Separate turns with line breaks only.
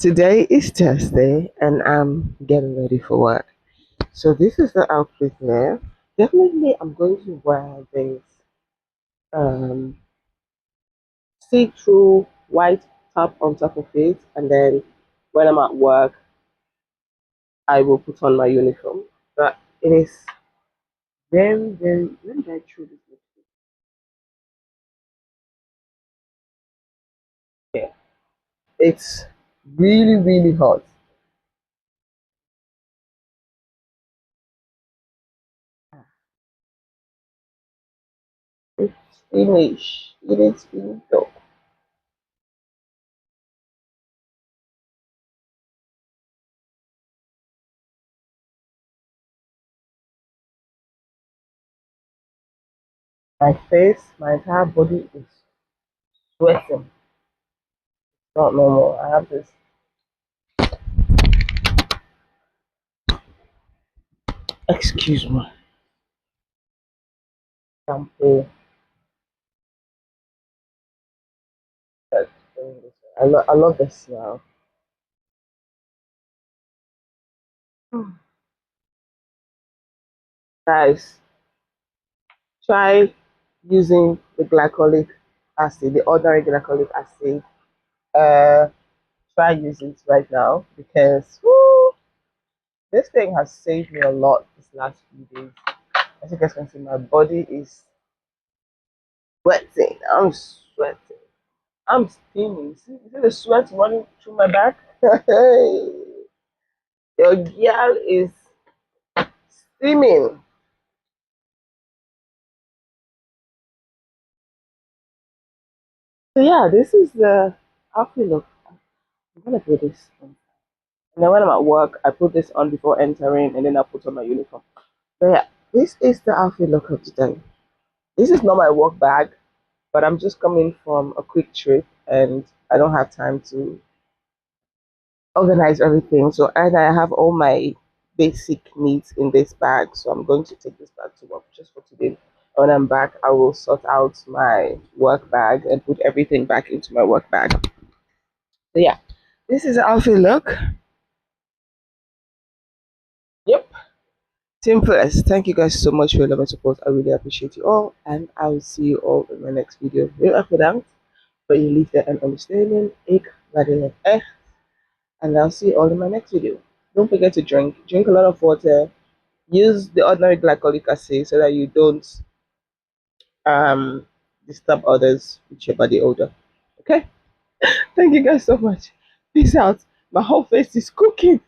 Today is Thursday and I'm getting ready for work. So this is the outfit there. Definitely I'm going to wear this um see-through white top on top of it, and then when I'm at work I will put on my uniform. But it is very, when did I throw this lipstick? Yeah. It's really hot. It's finish. It is finished up. My face, my entire body is sweating. Not normal. I have this. Excuse me. Shampoo. That's doing this. I love the smell. Mm. Guys, try using the glycolic acid, the ordinary glycolic acid. Uh, Try using it right now because woo, this thing has saved me a lot this last few days. As you guys can see, my body is sweating. I'm sweating. I'm steaming. See the sweat running through my back? Your girl is steaming. So yeah, this is the outfit look. I'm gonna put this on. And then when I'm at work, I put this on before entering, and then I put on my uniform. So yeah, this is the outfit look of today. This is not my work bag, but I'm just coming from a quick trip, and I don't have time to organize everything. So and I have all my basic needs in this bag. So I'm going to take this bag to work just for today. When I'm back, I will sort out my work bag and put everything back into my work bag. So yeah, this is the outfit look. Yep. Simple as thank you guys so much for your love and support. I really appreciate you all, and I will see you all in my next video. Heel erg bedankt voor jullie liefde en ondersteuning. Ik waardeer het echt. And I'll see you all in my next video. Don't forget to drink. Drink a lot of water. Use the ordinary glycolic acid so that you don't um disturb others with your body odor. Okay? Thank you guys so much. Peace out. My whole face is cooking.